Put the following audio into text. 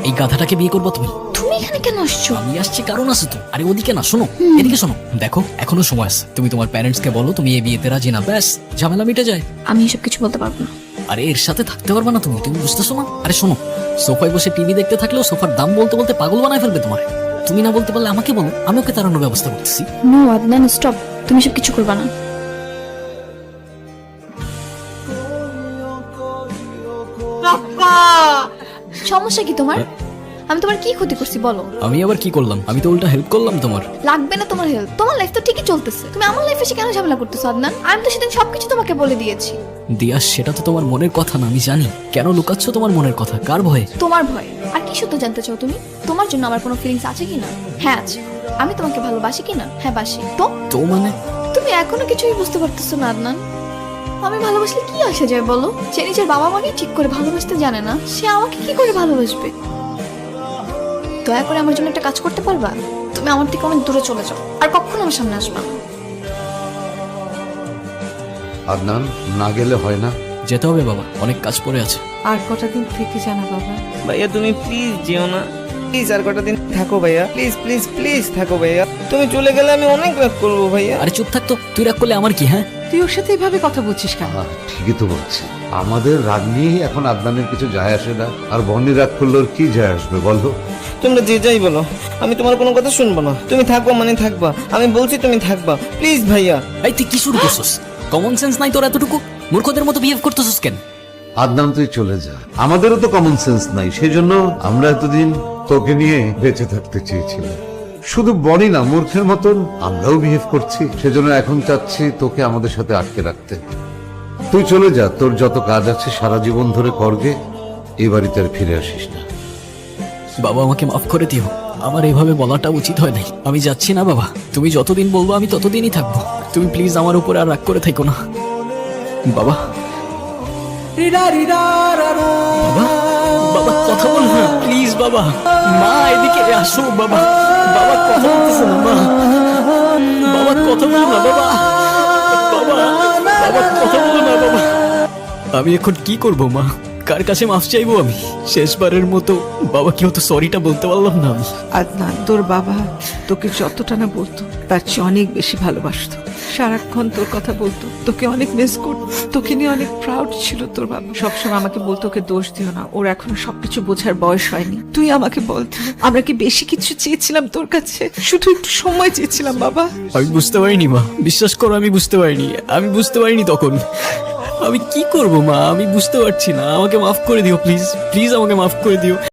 এই গাধাটাকে বিয়ে করবো তুমি? তুমি এখানে কেন আসছো? আমি আসছি কারণ আছে তো। আরে ওদিকে না, শোনো এদিকে শোনো। দেখো এখনো সময় আছে, তুমি তোমার প্যারেন্টস কে বলো তুমি এই বিয়েতে রাজি না, ব্যাস ঝামেলা মিটে যায়। আমি এসব কিছু বলতে পারবো না। আরে এর সাথে থাকতে পারবে না তুমি, তুমি বুঝতেছো না? আরে শোনো, সোফায় বসে টিভি দেখতে থাকলেও সোফার দাম বলতে বলতে পাগল বানায় ফেলবে তোমার। তুমি না বলতে পারলে আমাকে বলো, আমি ওকে তাড়ানোর ব্যবস্থা করতেছি। No Adnan, stop. তুমি সব কিছু করবা না। সমস্যা কি তোমার? আমি তোমার কি ক্ষতি করছি বলো? আমি আবার কি করলাম? আমি তো উল্টা হেল্প করলাম তোমার। লাগবে না তোমার হেল্প, তোমার লাইফ তো ঠিকই চলতেছে। তুমি আমার লাইফে এসে কেন ঝামেলা করতেছো আদনান? আমি তো সেদিন সবকিছু তোমাকে বলে দিয়েছি। দিয়া, সেটা তো তোমার মনের কথা না, আমি জানি। কেন লুকাচ্ছ তোমার মনের কথা? কার ভয়ে? তোমার ভয়। আর কি সত্য জানতে চাও তুমি? তোমার জন্য আমার কোনো ফিলিংস আছে কিনা? হ্যাঁ আছে। আমি তোমাকে ভালোবাসি কিনা? হ্যাঁ বাসি। তো মানে তুমি এখনো কিছুই বুঝতে পারতেছো না আদনান। আমি ভালোবাসলে কি আসে যায় বলো? যে নিজের বাবা মাকে ঠিক করে ভালোবাসতে জানে না, সে আমাকে কি করে ভালোবাসবে? দয়া করে আমার জন্য একটা কাজ করতে পারবা? তুমি আমার থেকে অনেক দূরে চলে যাও, আর কখনো আমার সামনে আসবা না। আদনান, না গেলে হয় না। যেতে হবে বাবা, অনেক কাজ পড়ে আছে। আর কটা দিন থেকে জানা বাবা। ভাইয়া তুমি প্লিজ যেও না, প্লিজ আর কটা দিন থাকো ভাইয়া, প্লিজ প্লিজ প্লিজ থাকো ভাইয়া। তুমি চলে গেলে আমি অনেক রাগ করবো ভাইয়া। আরে চুপ থাকতো, তুই রাগ করলে আমার কি? হ্যাঁ তুই ওর সাথে এইভাবে কথা বলছিস কেন? ঠিকই তো বলছি, আমাদের রাগ নিয়েই এখন আদনানের কিছু যায় আসে না। আর বন্নি রাগ করলে ওর কি যায় আসবে বলো? তোমরা যে যাই বলো, আমি তোমার কোনো কথা শুনবো না। তুমি থাকবা মানে থাকবা, আমি বলছি তুমি থাকবা, প্লিজ ভাইয়া। এই তুই কি শুরু করছিস? কমন সেন্স নাই তোর এতটুকু? মূর্খদের মতো বিহেভ করতেছিস কেন? আদনান তুই চলে যা, আমাদেরও তো কমন সেন্স নাই। সেজন্য আমরা এতদিন তোকে নিয়ে বেঁচে থাকতে চেয়েছিলাম। শুধু বনি না, মূর্খের মতন আমরাও বিহেভ করছি। সেজন্য এখন চাচ্ছি তোকে আমাদের সাথে আটকে রাখতে। তুই চলে যা, তোর যত কাজ আছে সারা জীবন ধরে করগে, এ বাড়িতে আর ফিরে আসিস না। বাবা আমাকে মাফ করে দিও, আমার এভাবে বলাটা উচিত হয় নাই। আমি যাচ্ছি না বাবা, তুমি যতদিন বলবো আমি ততদিনই থাকবো। তুমি প্লিজ আমার উপরে আর রাগ করে থেকো না বাবা। বাবা, বাবা কথা বল না প্লিজ বাবা। মা এদিকে আসো বাবা। বাবা কথা বলতেছে না মা। বাবা কথা বলো না বাবা। বাবা, বাবা কথা বলো না বাবা। আমি এখন কি করব মা? কার কাছে মাফ চাইবো আমি? শেষবারের মতো বাবা কি হতো সরিটা বলতে পারলাম না আমি। আদনান, তোর বাবা তোকে যতটা না বলতো তার চেয়ে অনেক বেশি ভালোবাসতো। সারাক্ষণ তোর কথা বলতো, তোকে অনেক মিস করতো, তোকে নিয়ে অনেক প্রাউড ছিল তোর বাবা। সবসময় আমাকে বলতো ওকে দোষ দিও না, ওর এখনো সবকিছু বোঝার বয়স হয়নি। তুই আমাকে বলতো, আমরা কি বেশি কিছু চেয়েছিলাম তোর কাছে? শুধু একটু সময় চেয়েছিলাম বাবা। আমি বুঝতে পারিনি মা, বিশ্বাস করো আমি বুঝতে পারিনি। আমি বুঝতে পারিনি তখন। আমি কি করব মা? আমি বুঝতে পারছি না। আমাকে মাফ করে দিও প্লিজ, প্লিজ আমাকে মাফ করে দিও।